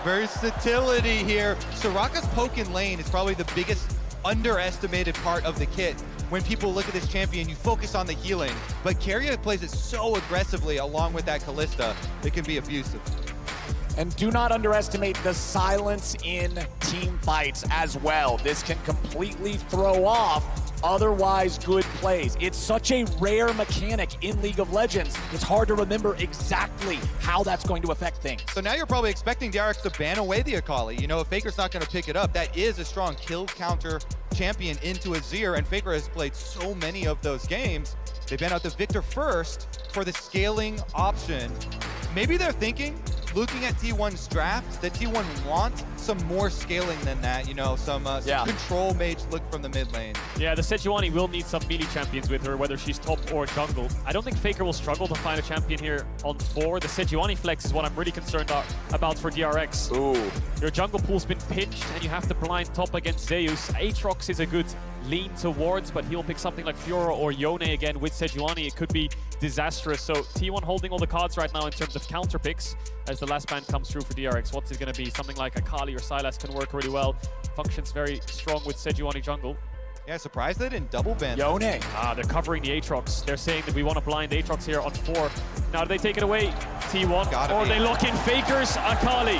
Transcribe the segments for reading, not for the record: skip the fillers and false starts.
Versatility here. Soraka's poke in lane is probably the biggest underestimated part of the kit. When people look at this champion, you focus on the healing, but Keria plays it so aggressively along with that Kalista, it can be abusive. And do not underestimate the silence in team fights as well. This can completely throw off otherwise good plays. It's such a rare mechanic in League of Legends. It's hard to remember exactly how that's going to affect things. So now you're probably expecting DRX to ban away the Akali. You know, if Faker's not going to pick it up, that is a strong kill counter champion into Azir, and Faker has played so many of those games. They ban out the Victor first for the scaling option. Maybe they're thinking, looking at T1's draft, that T1 wants some more scaling than that, you know, some control mage look from the mid lane. Yeah, the Sejuani will need some melee champions with her, whether she's top or jungle. I don't think Faker will struggle to find a champion here on 4. The Sejuani flex is what I'm really concerned about for DRX. Ooh. Your jungle pool's been pinched and you have to blind top against Zeus. Aatrox is a good lean towards, but he'll pick something like Fiora or Yone again with Sejuani. It could be disastrous. So T1 holding all the cards right now in terms of counter picks as the last ban comes through for DRX. What's it going to be? Something like Akali or Sylas can work really well. Functions very strong with Sejuani jungle. Yeah, surprised they didn't double ban. Yone. They're covering the Aatrox. They're saying that we want to blind Aatrox here on 4. Now do they take it away, T1? Or they lock in Faker's Akali?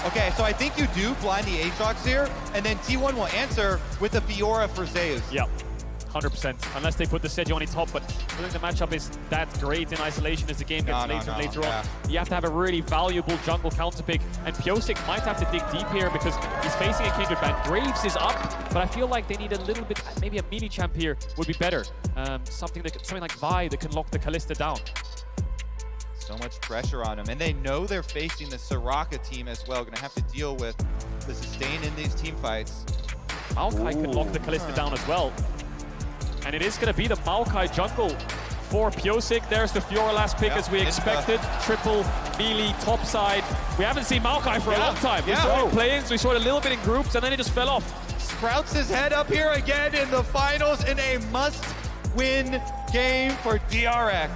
Okay, so I think you do blind the Aatrox here, and then T1 will answer with the Fiora for Zeus. Yep, 100%. Unless they put the Sejuani top, but I think the matchup is that great in isolation as the game gets later on. You have to have a really valuable jungle counter pick, and Pyosik might have to dig deep here because he's facing a Kindred ban. Graves is up, but I feel like they need a little bit, maybe a melee champ here would be better. Something like Vi that can lock the Kalista down. So much pressure on them, and they know they're facing the Soraka team as well. Gonna have to deal with the sustain in these team fights. Maokai can lock the Kalista down as well. And it is gonna be the Maokai jungle for Pyosik. There's the Fiora last pick as we expected. Triple melee top side. We haven't seen Maokai for a long time. We saw it playing, so we saw it a little bit in groups, and then it just fell off. Sprouts his head up here again in the finals in a must-win game for DRX.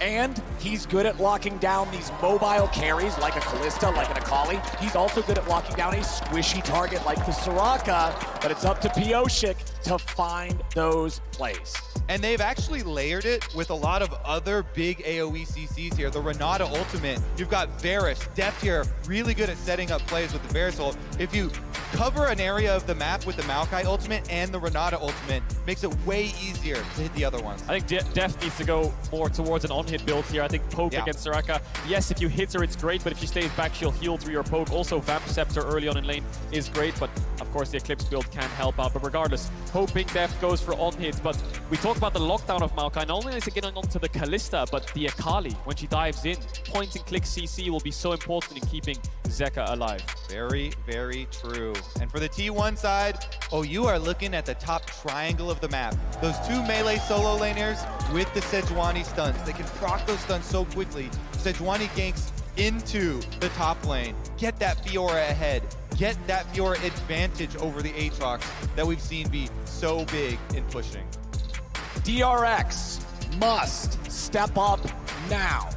And he's good at locking down these mobile carries like a Kalista, like an Akali. He's also good at locking down a squishy target like the Soraka, but it's up to Pyosik to find those plays. And they've actually layered it with a lot of other big AoE CCs here. The Renata ultimate, you've got Varus, Deft here, really good at setting up plays with the Varus ult. If you cover an area of the map with the Maokai ultimate and the Renata ultimate, makes it way easier to hit the other ones. I think Deft needs to go more towards an on-hit build here. I think poke against Soraka. Yes, if you hit her, it's great, but if she stays back, she'll heal through your poke. Also, Vamp Scepter early on in lane is great, but of course the Eclipse build can help out. But regardless, hoping Deft goes for on-hits. But we talk about the lockdown of Maokai. Not only is it getting onto the Kalista, but the Akali, when she dives in, point-and-click CC will be so important in keeping Zeka alive. Very, very true. And for the T1 side, you are looking at the top triangle of the map. Those 2 melee solo laners with the Sejuani stuns. They can proc those stuns so quickly. Sejuani ganks into the top lane. Get that Fiora ahead. Get that Fiora advantage over the Aatrox that we've seen be so big in pushing. DRX must step up now.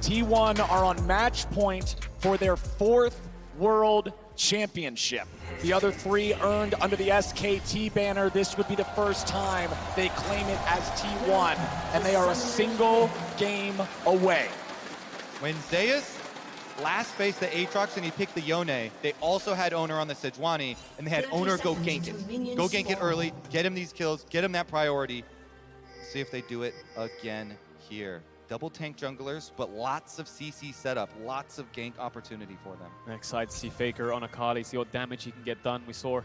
T1 are on match point for their 4th World Championship. The other 3 earned under the SKT banner. This would be the first time they claim it as T1, and they are a single game away. When Zeus last faced the Aatrox and he picked the Yone, they also had Oner on the Sejuani, and they had Oner go gank it. Go gank it early, get him these kills, get him that priority. See if they do it again here. Double tank junglers, but lots of CC setup, lots of gank opportunity for them. I'm excited to see Faker on Akali, see what damage he can get done. We saw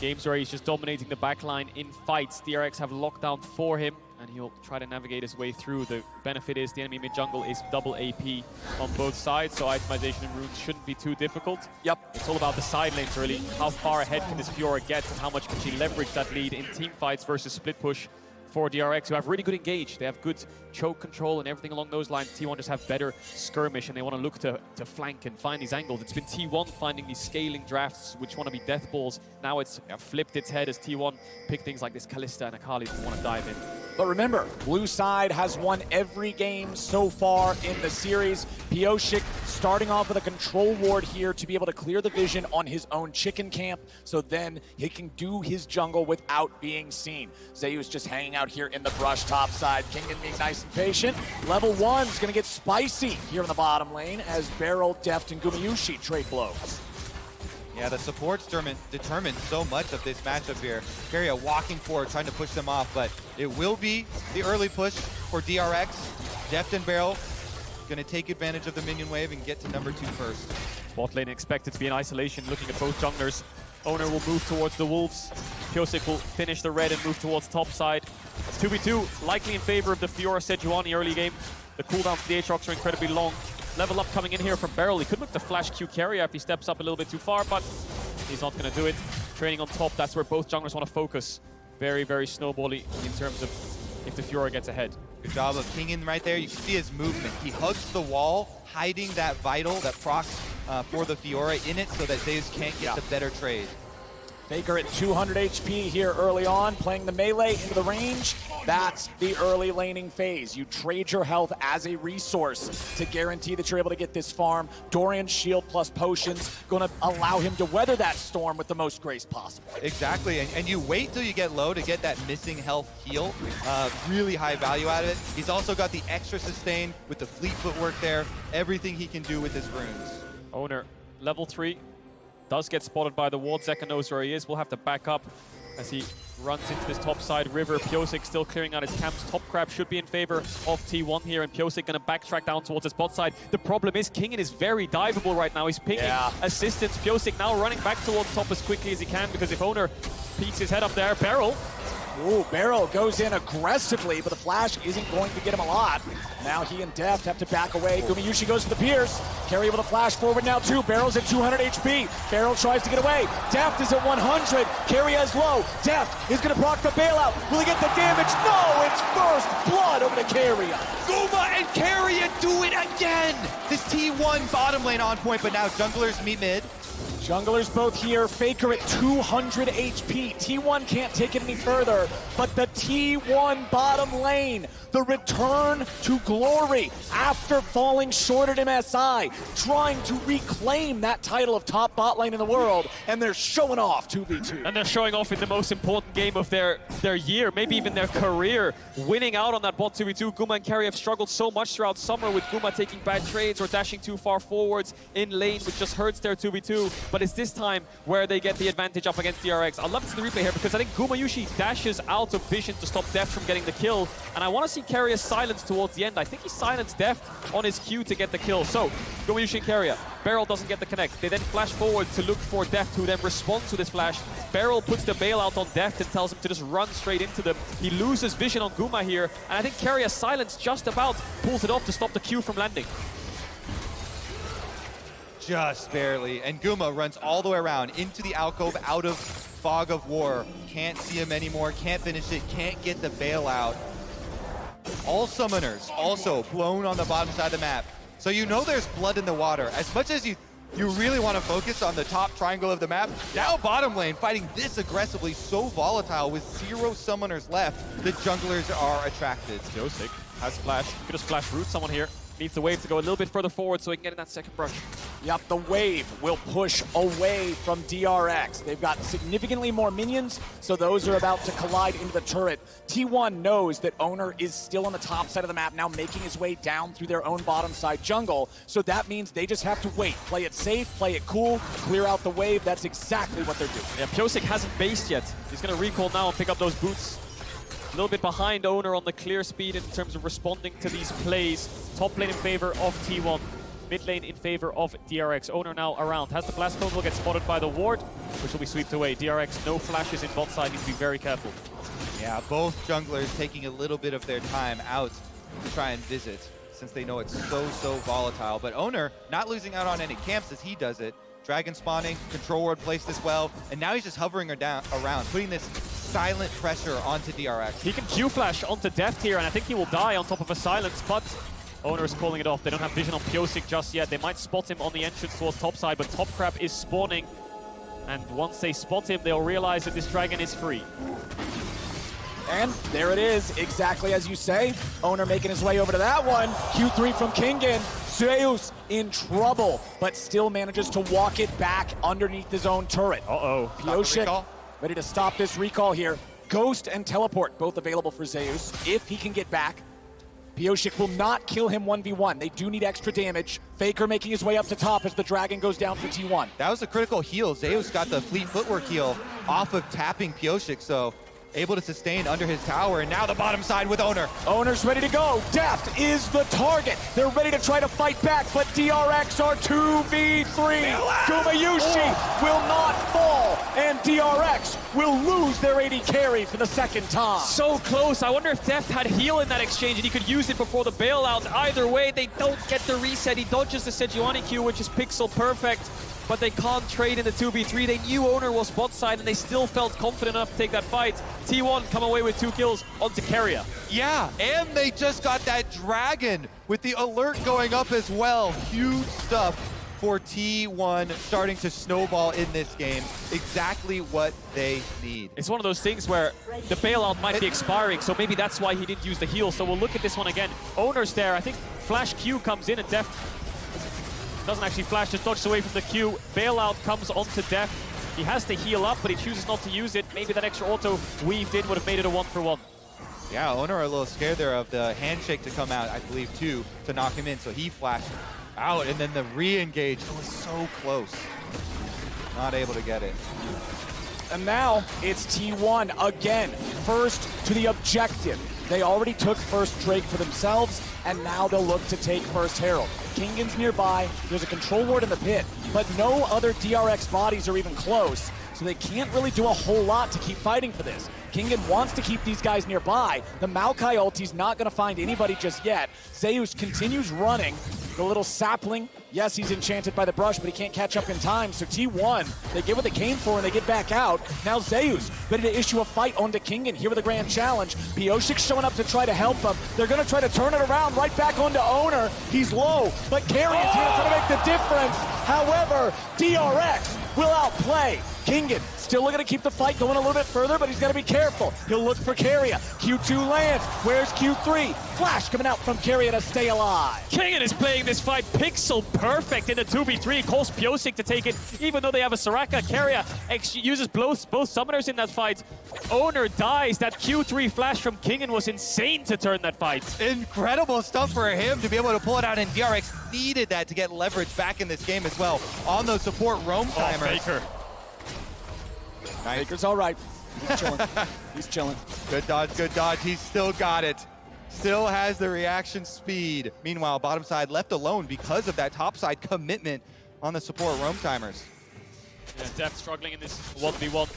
games where he's just dominating the backline in fights. DRX have lockdown for him, and he'll try to navigate his way through. The benefit is the enemy mid-jungle is double AP on both sides, so itemization and runes shouldn't be too difficult. Yep. It's all about the side lanes, really. How far ahead can this Fiora get, and how much can she leverage that lead in team fights versus split push? for DRX, who have really good engage. They have good choke control and everything along those lines. T1 just have better skirmish, and they want to look to flank and find these angles. It's been T1 finding these scaling drafts, which want to be death balls. Now it's flipped its head as T1 pick things like this Kalista and Akali that want to dive in. But remember, blue side has won every game so far in the series. Pyosik starting off with a control ward here to be able to clear the vision on his own chicken camp, so then he can do his jungle without being seen. Zeus just hanging out here in the brush top side. Kingen being nice and patient. Level 1's gonna get spicy here in the bottom lane as BeryL, Deft, and Gumayusi trade blows. Yeah, the supports determine so much of this matchup here. Keria walking forward, trying to push them off, but it will be the early push for DRX. Deft and BeryL going to take advantage of the minion wave and get to number 2 first. Bot lane expected to be in isolation, looking at both junglers. Oner will move towards the Wolves. Pyosik will finish the red and move towards top side. 2v2, likely in favor of the Fiora Sejuani early game. The cooldown for the Aatrox are incredibly long. Level up coming in here from BeryL. He could look to flash Q Keria if he steps up a little bit too far, but he's not going to do it. Training on top, that's where both junglers want to focus. Very, very snowbally in terms of if the Fiora gets ahead. Good job of Kingen right there. You can see his movement. He hugs the wall, hiding that vital, that procs for the Fiora in it so that Zeus can't get the better trade. Faker at 200 HP here early on, playing the melee into the range. That's the early laning phase. You trade your health as a resource to guarantee that you're able to get this farm. Dorian's shield plus potions going to allow him to weather that storm with the most grace possible. Exactly, and you wait till you get low to get that missing health heal. Really high value out of it. He's also got the extra sustain with the fleet footwork there. Everything he can do with his runes. Oner, level 3. Does get spotted by the ward. Zeka knows where he is. We'll have to back up as he runs into this top side river. Pyosik still clearing out his camps. Top crab should be in favor of T1 here, and Pyosik going to backtrack down towards his bot side. The problem is Kingen is very diveable right now. He's pinging assistance. Pyosik now running back towards top as quickly as he can, because if Oner peeks his head up there, BeryL. Ooh, BeryL goes in aggressively, but the flash isn't going to get him a lot. Now he and Deft have to back away. Gumayusi goes for the pierce. Keria able to flash forward now too. BeryL's at 200 HP. BeryL tries to get away. Deft is at 100. Keria is low. Deft is going to block the bailout. Will he get the damage? No, it's first blood over to Keria. Guma and Keria do it again! This T1 bottom lane on point, but now junglers meet mid. Junglers both here. Faker at 200 HP. T1 can't take it any further, but the T1 bottom lane, the return to glory after falling short at MSI, trying to reclaim that title of top bot lane in the world, and they're showing off 2v2. And they're showing off in the most important game of their year, maybe even their career, winning out on that bot 2v2. Guma and Keria have struggled so much throughout summer with Guma taking bad trades or dashing too far forwards in lane, which just hurts their 2v2. But it's this time where they get the advantage up against DRX. I'd love to see the replay here, because I think Gumayusi dashes out of vision to stop Deft from getting the kill. And I want to see Keria silence towards the end. I think he silenced Deft on his Q to get the kill. So, Gumayusi and Keria. BeryL doesn't get the connect. They then flash forward to look for Deft, who then responds to this flash. BeryL puts the bailout on Deft and tells him to just run straight into them. He loses vision on Guma here, and I think Keria silence just about pulls it off to stop the Q from landing. Just barely, and Guma runs all the way around into the alcove, out of fog of war. Can't see him anymore, can't finish it, can't get the bailout. All summoners also blown on the bottom side of the map. So you know there's blood in the water. As much as you really want to focus on the top triangle of the map, now bottom lane fighting this aggressively, so volatile with 0 summoners left, the junglers are attracted. Pyosik has flash. Could just flash root someone here. Needs the wave to go a little bit further forward so he can get in that second brush. Yep, the wave will push away from DRX. They've got significantly more minions, so those are about to collide into the turret. T1 knows that Oner is still on the top side of the map, now making his way down through their own bottom side jungle. So that means they just have to wait. Play it safe, play it cool, clear out the wave. That's exactly what they're doing. Yeah, Pyosik hasn't based yet. He's going to recall now and pick up those boots. A little bit behind Oner on the clear speed in terms of responding to these plays. Top lane in favor of T1. Mid lane in favor of DRX. Oner now around. Has the blast cone, will get spotted by the ward, which will be swept away. DRX, no flashes in bot side, needs to be very careful. Yeah, both junglers taking a little bit of their time out to try and visit, since they know it's so volatile. But Oner not losing out on any camps as he does it. Dragon spawning, control ward placed as well, and now he's just hovering around, putting this silent pressure onto DRX. He can Q-flash onto Deft here, and I think he will die on top of a silence, but Oner is calling it off. They don't have vision on Pyosik just yet. They might spot him on the entrance towards topside, but Top Crab is spawning. And once they spot him, they'll realize that this dragon is free. And there it is, exactly as you say. Oner making his way over to that one. Q3 from Kingen. Zeus in trouble, but still manages to walk it back underneath his own turret. Uh-oh. Pyosik ready to stop this recall here. Ghost and Teleport both available for Zeus if he can get back. Pyosik will not kill him 1v1. They do need extra damage. Faker making his way up to top as the dragon goes down for T1. That was a critical heal. Zeus got the fleet footwork heal off of tapping Pyosik, so able to sustain under his tower, and now the bottom side with Oner. Oner's ready to go. Deft is the target. They're ready to try to fight back, but DRX are 2v3. Gumayusi will not fall, and DRX will lose their AD carry for the second time. So close. I wonder if Deft had heal in that exchange and he could use it before the bailout. Either way, they don't get the reset. He dodges the Sejuani Q, which is pixel perfect, but they can't trade in the 2v3. They knew Oner was bot side, and they still felt confident enough to take that fight. T1 come away with 2 kills onto Keria. Yeah, and they just got that dragon with the alert going up as well. Huge stuff for T1 starting to snowball in this game. Exactly what they need. It's one of those things where the bailout might be expiring, so maybe that's why he didn't use the heal. So we'll look at this one again. Oner's there. I think Flash Q comes in, and Deft doesn't actually flash, just dodges away from the Q. Bailout comes onto Deft. He has to heal up, but he chooses not to use it. Maybe that extra auto weaved in would have made it a 1-for-1. Yeah, Oner a little scared there of the handshake to come out, I believe, too, to knock him in. So he flashed out, and then the re-engage. It was so close. Not able to get it. And now it's T1 again, first to the objective. They already took first Drake for themselves, and now they'll look to take first Herald. Kingen's nearby, there's a control ward in the pit, but no other DRX bodies are even close, so they can't really do a whole lot to keep fighting for this. Kingen wants to keep these guys nearby. The Maokai ulti's not going to find anybody just yet. Zeus continues running. The little sapling, yes, he's enchanted by the brush, but he can't catch up in time. So T1, they get what they came for and they get back out. Now Zeus ready to issue a fight onto Kingen here with a grand challenge. Pyosik showing up to try to help them. They're going to try to turn it around right back onto Oner. He's low, but Keria is here to make the difference. However, DRX will outplay. Kingen still looking to keep the fight going a little bit further, but he's got to be careful. He'll look for Keria. Q2 lands. Where's Q3? Flash coming out from Keria to stay alive. Kingen is playing this fight pixel perfect in the 2v3. Calls Pyosik to take it, even though they have a Soraka. Keria uses both summoners in that fight. Oner dies. That Q3 flash from Kingen was insane to turn that fight. Incredible stuff for him to be able to pull it out, and DRX needed that to get leverage back in this game as well on those support roam timers. Faker. Nice. Faker's all right. He's chilling. He's chilling. Good dodge, good dodge. He's still got it. Still has the reaction speed. Meanwhile, bottom side left alone because of that top side commitment on the support roam timers. Yeah, Deft struggling in this 1v1.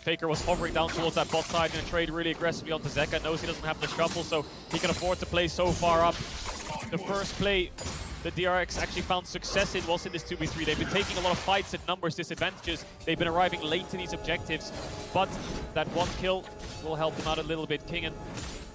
Faker was hovering down towards that bot side and trade really aggressively onto Zeka. Knows he doesn't have the shuffle, so he can afford to play so far up. The first play the DRX actually found success in was in this 2v3. They've been taking a lot of fights at numbers disadvantages. They've been arriving late to these objectives, but that one kill will help them out a little bit. Kingen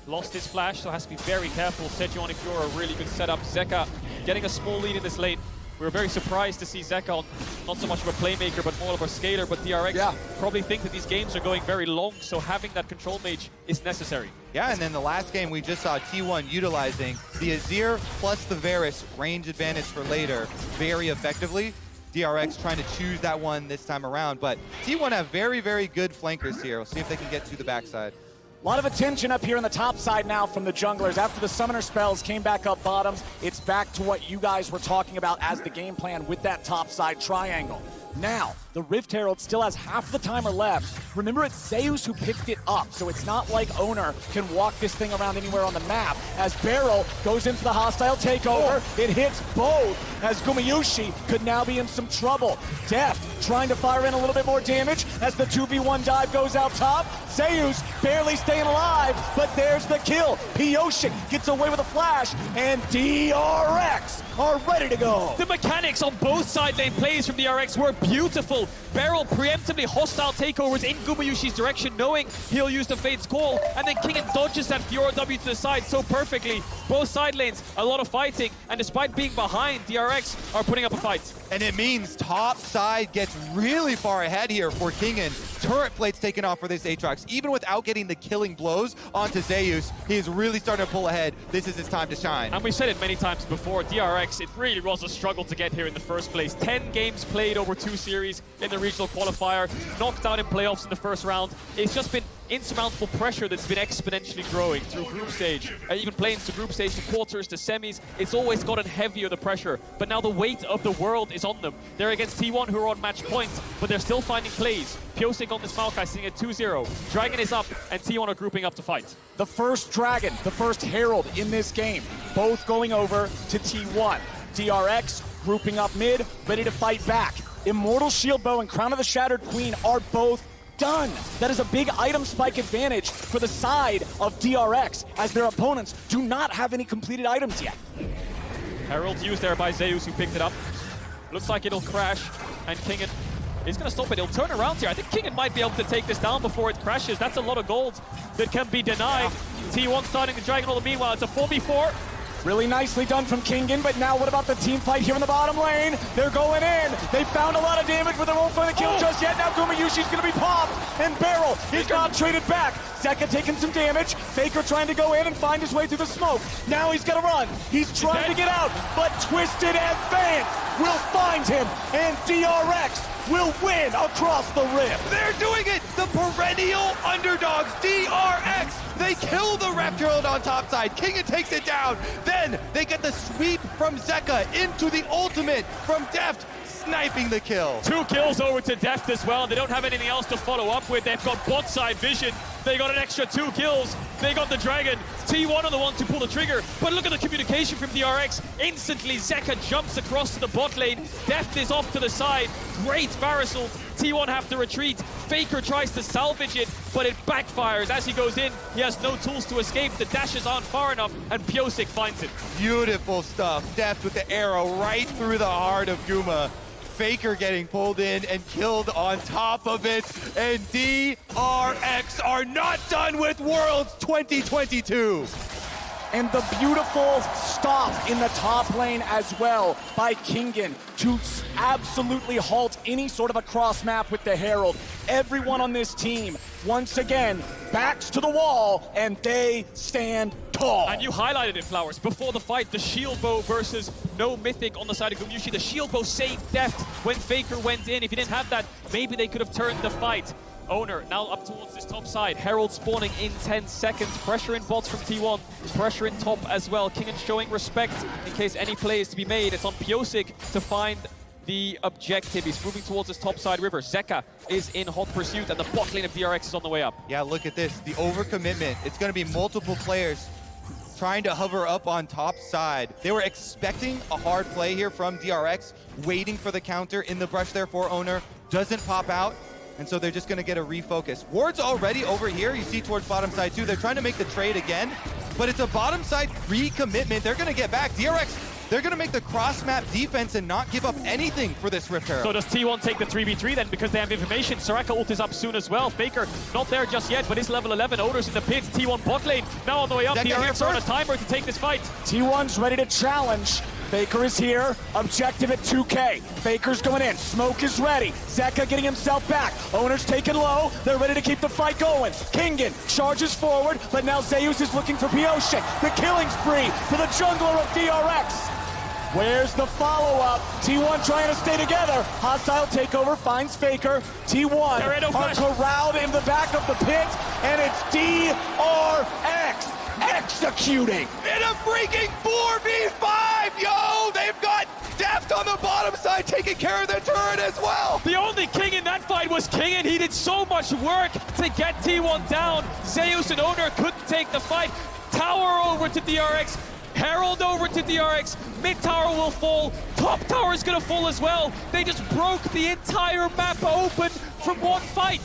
lost his flash, so has to be very careful. Sejuani Fiora, really good setup. Zeka getting a small lead in this lane. We were very surprised to see Zeka on not so much of a playmaker, but more of a scaler. But DRX probably think that these games are going very long, so having that control mage is necessary. Yeah, and then the last game we just saw T1 utilizing the Azir plus the Varus range advantage for later very effectively. DRX trying to choose that one this time around, but T1 have very, very good flankers here. We'll see if they can get to the backside. A lot of attention up here on the top side now from the junglers. After the summoner spells came back up bottom, it's back to what you guys were talking about as the game plan with that top side triangle. Now, the Rift Herald still has half the timer left. Remember, it's Zeus who picked it up, so it's not like Oner can walk this thing around anywhere on the map. As BeryL goes into the hostile takeover, it hits both, as Gumayusi could now be in some trouble. Deft trying to fire in a little bit more damage as the 2v1 dive goes out top. Zeus barely staying alive, but there's the kill. Pyosik gets away with a flash, and DRX are ready to go. The mechanics on both side lane plays from DRX were beautiful. BeryL preemptively hostile takeovers in Gumayusi's direction, knowing he'll use the Fate's Call, and then Kingen dodges that Fiora W to the side so perfectly. Both side lanes, a lot of fighting, and despite being behind, DRX are putting up a fight. And it means top side gets really far ahead here for Kingen. Turret plates taken off for this Aatrox. Even without getting the killing blows onto Zeus, he is really starting to pull ahead. This is his time to shine. And we've said it many times before, DRX, it really was a struggle to get here in the first place. 10 games played over 2 series in the regional qualifier, knocked out in playoffs in the first round. It's just been insurmountable pressure that's been exponentially growing through group stage, even playing to group stage, to quarters, to semis. It's always gotten heavier, the pressure, but now the weight of the world is on them. They're against T1, who are on match point, but they're still finding plays. Pyosik on this Maokai sitting at 2-0. Dragon is up, and T1 are grouping up to fight. The first Dragon, the first Herald in this game, both going over to T1. DRX grouping up mid, ready to fight back. Immortal Shield Bow and Crown of the Shattered Queen are both done. That is a big item spike advantage for the side of DRX, as their opponents do not have any completed items yet. Herald used there by Zeus, who picked it up. Looks like it'll crash, and Kingen is going to stop it. He'll turn around here. I think Kingen might be able to take this down before it crashes. That's a lot of gold that can be denied. T1 starting the Dragon all the meanwhile. It's a 4v4. Really nicely done from Kingen, but now what about the team fight here in the bottom lane? They're going in. They found a lot of damage, but they won't find the kill just yet. Now Gumayusi's going to be popped, and BeryL is not traded back. Zeka taking some damage. Faker trying to go in and find his way through the smoke. Now he's going to run. He's trying to get out, but Twisted Advance will find him, and DRX will win across the rift. They're doing it! The perennial underdogs, DRX! They kill the Reft Herald on top side. Kingen takes it down. Then they get the sweep from Zeka into the ultimate from Deft, sniping the kill. 2 kills over to Deft as well. They don't have anything else to follow up with. They've got bot side vision. They got an extra 2 kills. They got the Dragon. T1 are the ones to pull the trigger. But look at the communication from DRX. Instantly, Zeka jumps across to the bot lane. Deft is off to the side. Great Varus ult. T1 have to retreat. Faker tries to salvage it, but it backfires. As he goes in, he has no tools to escape. The dashes aren't far enough, and Pyosik finds it. Beautiful stuff. Deft with the arrow right through the heart of Guma. Faker getting pulled in and killed on top of it. And DRX are not done with Worlds 2022. And the beautiful stop in the top lane as well by Kingen to absolutely halt any sort of a cross map with the Herald. Everyone on this team, once again, backs to the wall, and they stand tall. And you highlighted it, Flowers. Before the fight, the shield bow versus no mythic on the side of Gumayusi. The shield bow saved Deft when Faker went in. If he didn't have that, maybe they could have turned the fight. Oner now up towards this top side. Herald spawning in 10 seconds. Pressure in bots from T1. Pressure in top as well. Kingen showing respect in case any play is to be made. It's on Pyosik to find the objective. He's moving towards this top side river. Zeka is in hot pursuit, and the bot lane of DRX is on the way up. Yeah, look at this. The overcommitment. It's going to be multiple players trying to hover up on top side. They were expecting a hard play here from DRX, waiting for the counter in the brush there for Oner. Doesn't pop out. And so they're just going to get a refocus. Ward's already over here. You see towards bottom side too. They're trying to make the trade again, but it's a bottom side recommitment. They're going to get back. DRX, they're going to make the cross map defense and not give up anything for this Rift Herald. So does T1 take the 3v3 then, because they have information? Soraka ult is up soon as well. Faker not there just yet, but is level 11. Oner's in the pit. T1 bot lane now on the way up. DRX are on a timer to take this fight. T1's ready to challenge. Faker is here, objective at 2K. Faker's going in, smoke is ready. Zeka getting himself back. Oner's taken low, they're ready to keep the fight going. Kingen charges forward, but now Zeus is looking for Pyosik. The killing spree for the jungler of DRX. Where's the follow-up? T1 trying to stay together. Hostile takeover finds Faker. T1 are corralled in the back of the pit, and it's DRX executing. In a freaking 4v5, yo! They've got Deft on the bottom side taking care of their turret as well. The only king in that fight was Kingen. He did so much work to get T1 down. Zeus and Oner couldn't take the fight. Tower over to DRX. Herald over to DRX. Mid tower will fall. Top tower is going to fall as well. They just broke the entire map open from one fight.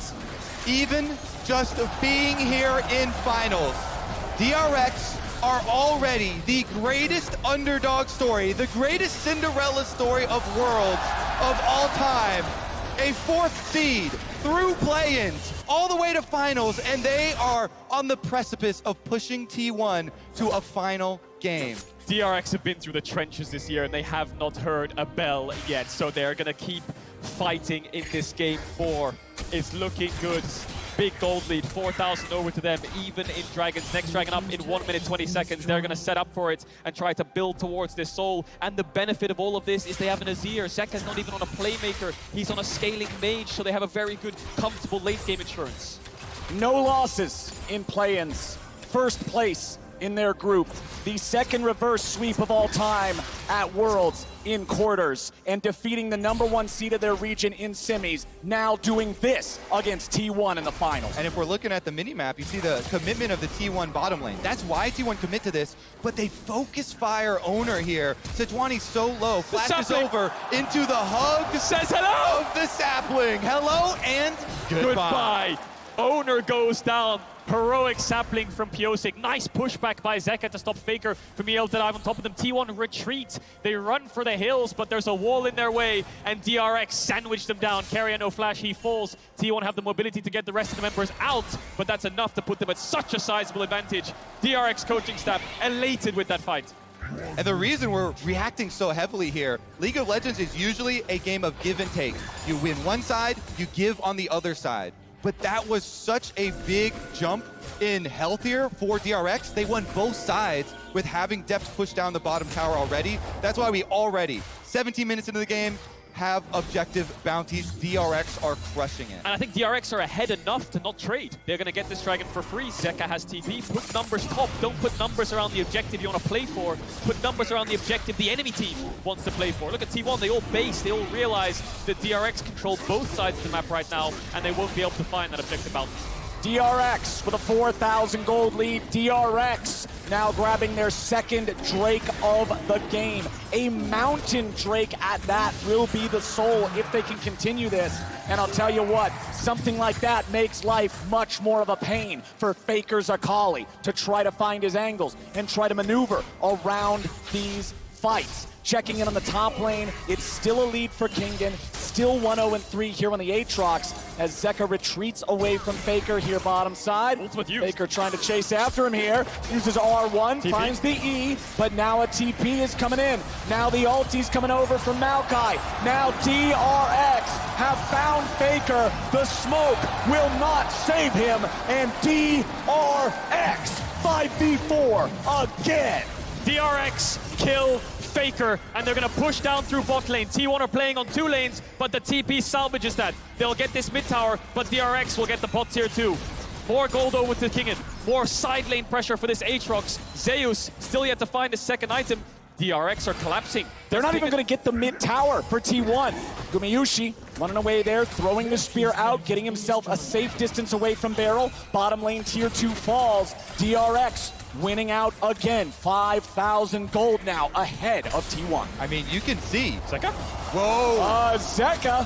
Even just being here in finals, DRX are already the greatest underdog story, the greatest Cinderella story of Worlds of all time. a 4th seed through play-ins all the way to finals, and they are on the precipice of pushing T1 to a final game. DRX have been through the trenches this year and they have not heard a bell yet, so they're gonna keep fighting in this game 4. It's looking good. Big gold lead, 4,000 over to them, even in Dragons. Next Dragon up in 1 minute 20 seconds. They're gonna set up for it and try to build towards this soul. And the benefit of all of this is they have an Azir. Zeka's not even on a playmaker. He's on a scaling mage, so they have a very good, comfortable late game insurance. No losses in play-ins. First place in their group. The second reverse sweep of all time at Worlds in quarters and defeating the #1 seed of their region in semis. Now doing this against T1 in the finals. And if we're looking at the mini-map, you see the commitment of the T1 bottom lane. That's why T1 commit to this, but they focus fire Oner here. Sejuani's so low, flashes over into the hug. Says hello! Of the sapling. Hello and goodbye. Oner goes down. Heroic sapling from Pyosik. Nice pushback by Zeka to stop Faker from BeryL to dive on top of them. T1 retreat. They run for the hills, but there's a wall in their way, and DRX sandwiched them down. Keria no flash, he falls. T1 have the mobility to get the rest of the members out, but that's enough to put them at such a sizable advantage. DRX coaching staff elated with that fight. And the reason we're reacting so heavily here, League of Legends is usually a game of give and take. You win one side, you give on the other side. But that was such a big jump in health here for DRX. They won both sides with having Deft push down the bottom tower already. That's why we already, 17 minutes into the game, have objective bounties. DRX are crushing it. And I think DRX are ahead enough to not trade. They're going to get this dragon for free. Zeka has TP. Put numbers top. Don't put numbers around the objective you want to play for. Put numbers around the objective the enemy team wants to play for. Look at T1. They all base. They all realize that DRX control both sides of the map right now, and they won't be able to find that objective bounty. DRX with a 4,000 gold lead. DRX now grabbing their second Drake of the game. A Mountain Drake at that will be the soul if they can continue this. And I'll tell you what, something like that makes life much more of a pain for Faker's Akali to try to find his angles and try to maneuver around these fights. Checking in on the top lane, it's still a lead for Kingen. Still 1-0-3 here on the Aatrox as Zeka retreats away from Faker here bottom side. Ultimate use. Faker trying to chase after him here. Uses R1, TP. finds the E, but now a TP is coming in. Now the ulti's coming over from Maokai. Now DRX have found Faker. The smoke will not save him, and DRX 5v4 again. DRX kill Faker, and they're going to push down through bot lane. T1 are playing on 2 lanes, but the TP salvages that. They'll get this mid tower, but DRX will get the bot tier 2. More gold over to Kingen. More side lane pressure for this Aatrox. Zeus still yet to find his second item. DRX are collapsing. They're not even going to get the mid tower for T1. Gumayusi running away there, throwing the spear out, getting himself a safe distance away from BeryL. Bottom lane tier 2 falls. DRX winning out again. 5,000 gold now ahead of T1. I mean, you can see. Zeka? Whoa. Zeka.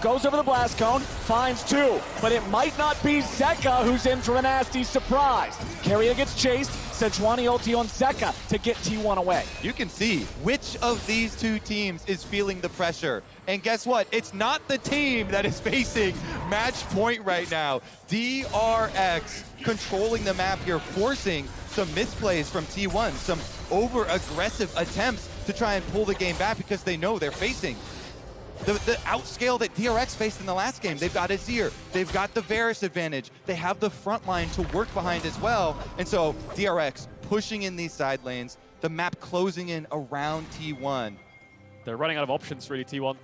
Goes over the blast cone, finds 2, but it might not be Zeka who's in for a nasty surprise. Keria gets chased, Sejuani ulti on Zeka to get T1 away. You can see which of these two teams is feeling the pressure. And guess what? It's not the team that is facing match point right now. DRX controlling the map here, forcing some misplays from T1, some over-aggressive attempts to try and pull the game back because they know they're facing the outscale that DRX faced in the last game. They've got Azir, they've got the Varus advantage, they have the front line to work behind as well, and so DRX pushing in these side lanes, the map closing in around T1. They're running out of options, really, T1.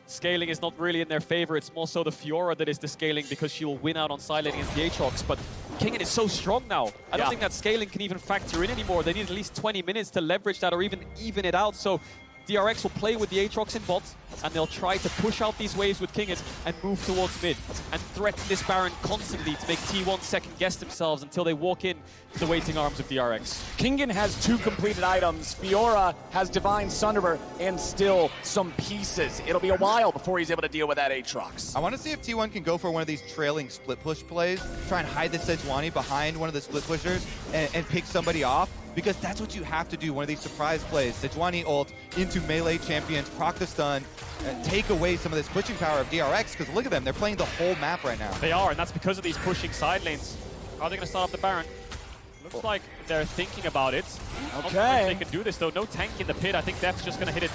Scaling is not really in their favor. It's more so the Fiora that is the scaling because she will win out on side lane against the Aatrox. But Kingen is so strong now. I don't think that scaling can even factor in anymore. They need at least 20 minutes to leverage that or even it out. So DRX will play with the Aatrox in bot, and they'll try to push out these waves with Kingen and move towards mid and threaten this Baron constantly to make T1 second guess themselves until they walk in to the waiting arms of DRX. Kingen has 2 completed items. Fiora has Divine Sunderer and still some pieces. It'll be a while before he's able to deal with that Aatrox. I want to see if T1 can go for one of these trailing split push plays, try and hide the Sejuani behind one of the split pushers and pick somebody off. because that's what you have to do. One of these surprise plays, Sejuani ult into melee champions, proc the stun, and take away some of this pushing power of DRX, because look at them, they're playing the whole map right now. They are, and that's because of these pushing side lanes. Are they going to start up the Baron? Looks like they're thinking about it. Okay. They can do this though. No tank in the pit. I think Deft's just going to hit it.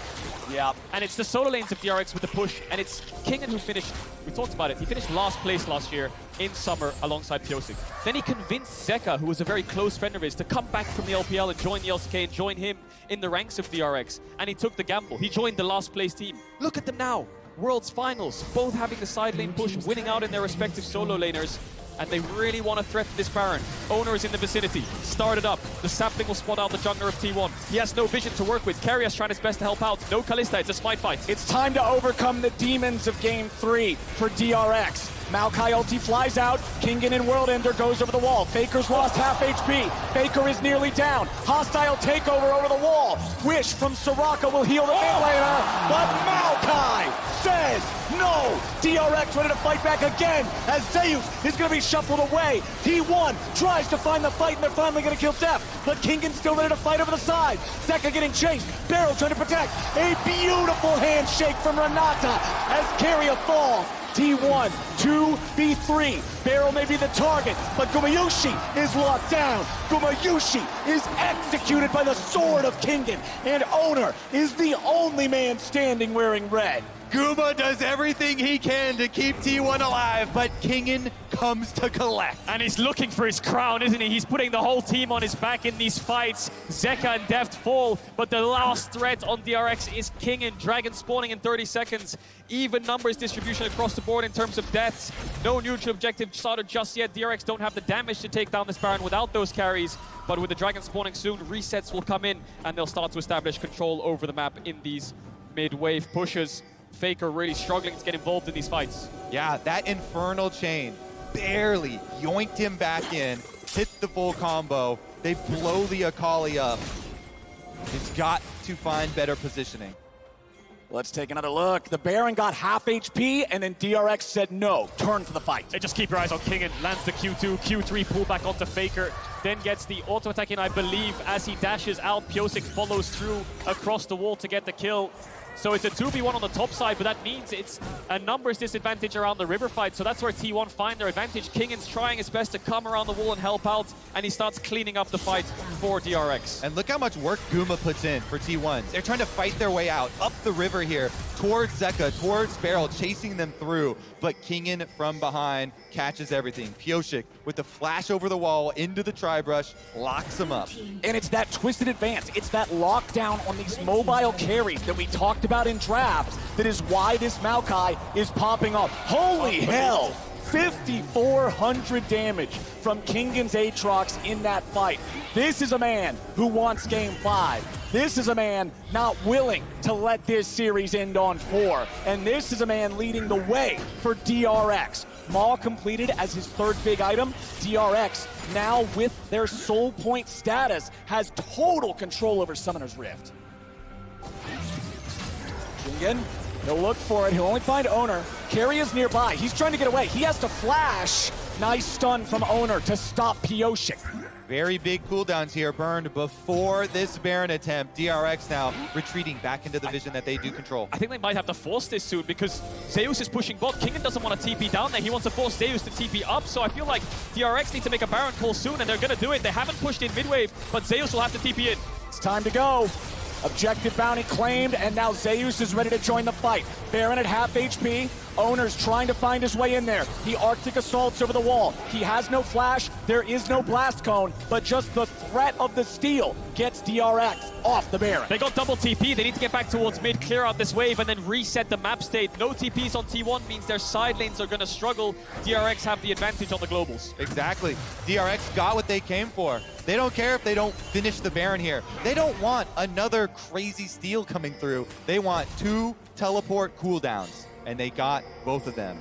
Yeah. And it's the solo lanes of DRX with the push, and it's Kingen who finished, we talked about it, he finished last place last year in summer alongside Pyosik. Then he convinced Zeka, who was a very close friend of his, to come back from the LPL and join the LCK and join him in the ranks of DRX. And he took the gamble. He joined the last place team. Look at them now. World's finals, both having the side lane push, winning out in their respective solo laners. And they really want to threaten this Baron. Oner is in the vicinity. Started up. The sapling will spot out the jungler of T1. He has no vision to work with. Keria's trying his best to help out. No Kalista. It's a smite fight. It's time to overcome the demons of Game 3 for DRX. Maokai ulti flies out. Kingen in World Ender goes over the wall. Faker's lost half HP. Faker is nearly down. Hostile takeover over the wall. Wish from Soraka will heal the mid laner, but Maokai says no. DRX ready to fight back again as Zeus is going to be shuffled away. T1 tries to find the fight, and they're finally going to kill Deft, but Kingen's still ready to fight over the side. Zeka getting chased. BeryL trying to protect. A beautiful handshake from Renata as Keria falls. T1, 2v3. BeryL may be the target, but Gumayusi is locked down. Gumayusi is executed by the sword of Kingen, and Oner is the only man standing wearing red. Guma does everything he can to keep T1 alive, but Kingen comes to collect. And he's looking for his crown, isn't he? He's putting the whole team on his back in these fights. Zeka and Deft fall, but the last threat on DRX is Kingen. Dragon spawning in 30 seconds. Even numbers distribution across the board in terms of deaths. No neutral objective started just yet. DRX don't have the damage to take down this Baron without those carries. But with the Dragon spawning soon, resets will come in, and they'll start to establish control over the map in these mid-wave pushes. Faker really struggling to get involved in these fights. Yeah, that Infernal Chain barely yoinked him back in, hit the full combo. They blow the Akali up. He's got to find better positioning. Let's take another look. The Baron got half HP, and then DRX said no. Turn for the fight. They just keep your eyes on Kingen. Lands the Q2, Q3 pull back onto Faker. Then gets the auto attack in, I believe, as he dashes out. Pyosik follows through across the wall to get the kill. So it's a 2v1 on the top side, but that means it's a numbers disadvantage around the river fight. So that's where T1 find their advantage. Kingen's trying his best to come around the wall and help out, and he starts cleaning up the fight for DRX. And look how much work Guma puts in for T1. They're trying to fight their way out, up the river here, towards Zeka, towards BeryL, chasing them through. But Kingen from behind catches everything. Pyosik with the flash over the wall into the tri-brush, locks him up. And it's that twisted advance. It's that lockdown on these mobile carries that we talked about in draft that is why this Maokai is popping up. Holy hell! 5,400 damage from Kingen's Aatrox in that fight. This is a man who wants Game 5. This is a man not willing to let this series end on 4. And this is a man leading the way for DRX. Maw completed as his third big item. DRX, now with their soul point status, has total control over Summoner's Rift. Kingen, he'll look for it. He'll only find Oner. Keria's nearby. He's trying to get away. He has to flash. Nice stun from Oner to stop Pyosik. Very big cooldowns here burned before this Baron attempt. DRX now retreating back into the vision that they do control. I think they might have to force this soon because Zeus is pushing bot. Kingen doesn't want to TP down there. He wants to force Zeus to TP up. So I feel like DRX need to make a Baron call soon, and they're going to do it. They haven't pushed in mid-wave, but Zeus will have to TP in. It's time to go. Objective bounty claimed, and now Zeus is ready to join the fight. Baron at half HP. Oner's trying to find his way in there. He Arctic assaults over the wall. He has no flash. There is no blast cone, but just the threat of the steal gets DRX off the Baron. They got double TP. They need to get back towards mid, clear out this wave, and then reset the map state. No TPs on T1 means their side lanes are going to struggle. DRX have the advantage on the globals. Exactly. DRX got what they came for. They don't care if they don't finish the Baron here. They don't want another crazy steal coming through. They want 2 teleport cooldowns, and they got both of them.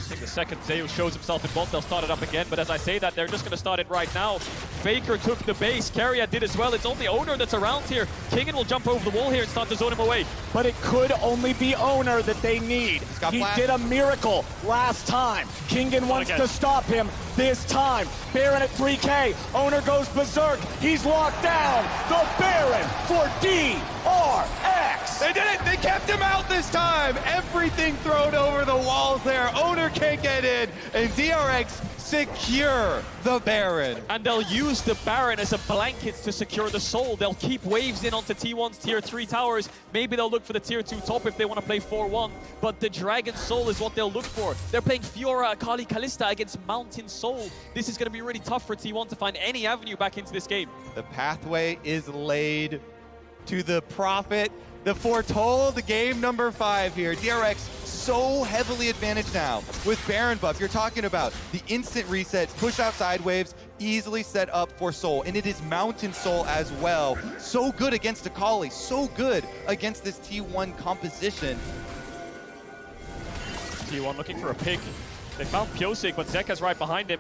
think the second Zeus shows himself in bot, they'll start it up again. But as I say that, they're just going to start it right now. Faker took the base. Keria did as well. It's only Oner that's around here. Kingen will jump over the wall here and start to zone him away. But it could only be Oner that they need. He did a miracle last time. Kingen wants to stop him this time. Baron at 3K. Oner goes berserk. He's locked down. The Baron for DRX. They did it! They kept him out this time! Everything thrown over the walls there. Oner can't get in, and DRX secure the Baron. And they'll use the Baron as a blanket to secure the soul. They'll keep waves in onto T1's tier 3 towers. Maybe they'll look for the tier 2 top if they want to play 4-1. But the Dragon Soul is what they'll look for. They're playing Fiora, Akali, Kalista against Mountain Soul. This is going to be really tough for T1 to find any avenue back into this game. The pathway is laid to the prophet, the foretold game number 5 here. DRX so heavily advantaged now with Baron buff. You're talking about the instant resets, push outside waves, easily set up for Soul. And it is Mountain Soul as well. So good against Akali, so good against this T1 composition. T1 looking for a pick. They found Pyosik, but Zeka's right behind him.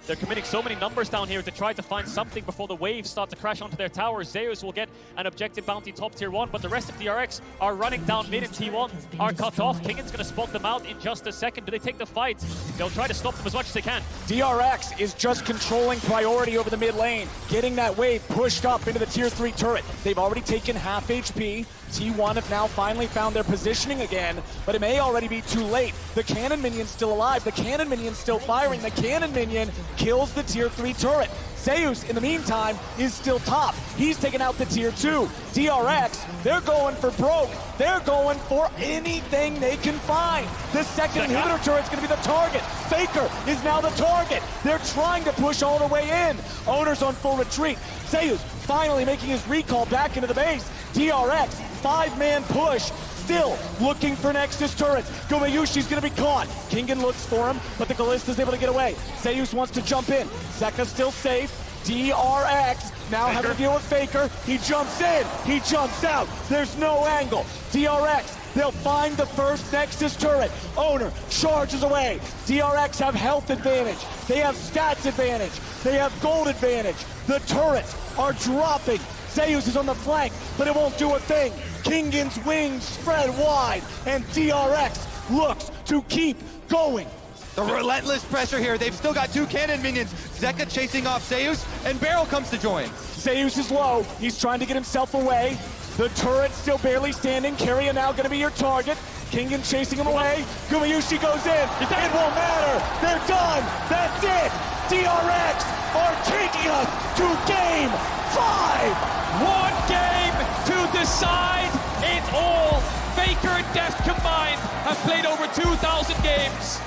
They're committing so many numbers down here to try to find something before the waves start to crash onto their towers. Zeus will get an objective bounty top tier 1, but the rest of DRX are running down mid and T1 are cut off. Kingen's going to spot them out in just a second. Do they take the fight? They'll try to stop them as much as they can. DRX is just controlling priority over the mid lane, getting that wave pushed up into the tier 3 turret. They've already taken half HP. T1 have now finally found their positioning again, but it may already be too late. The cannon minion's still alive. The cannon minion's still firing. The cannon minion kills the tier 3 turret. Zeus, in the meantime, is still top. He's taken out the tier 2. DRX, they're going for broke. They're going for anything they can find. The second inhibitor turret's going to be the target. Faker is now the target. They're trying to push all the way in. Oner's on full retreat. Zeus finally making his recall back into the base. DRX, 5-man push. Still looking for Nexus turrets. Gumayusi's gonna be caught. Kingen looks for him, but the Kalista's able to get away. Zeus wants to jump in. Zeka's still safe. DRX now having to deal with Faker. He jumps in. He jumps out. There's no angle. DRX, they'll find the first Nexus turret. Oner charges away. DRX have health advantage. They have stats advantage. They have gold advantage. The turrets are dropping. Zeus is on the flank, but it won't do a thing. Kingen's wings spread wide, and DRX looks to keep going. The relentless pressure here. They've still got 2 cannon minions. Zeka chasing off Zeus, and BeryL comes to join. Zeus is low. He's trying to get himself away. The turret's still barely standing. Keria now going to be your target. Kingen chasing him away. Gumayusi goes in. It won't matter. They're done. That's it. DRX are taking us to game 5. One game to decide it all. Faker and Deft combined have played over 2,000 games.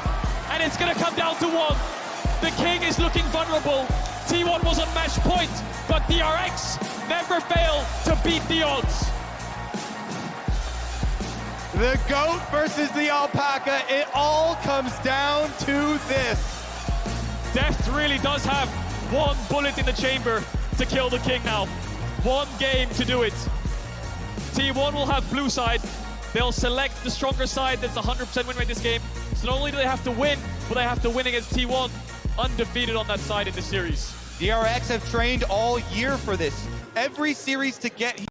And it's going to come down to one. The King is looking vulnerable. T1 was on match point, but DRX never fail to beat the odds. The goat versus the alpaca. It all comes down to this. Deft really does have one bullet in the chamber to kill the King now. One game to do it. T1 will have blue side. They'll select the stronger side that's 100% win rate this game. So not only do they have to win, but they have to win against T1. Undefeated on that side in the series. DRX have trained all year for this. Every series to get here.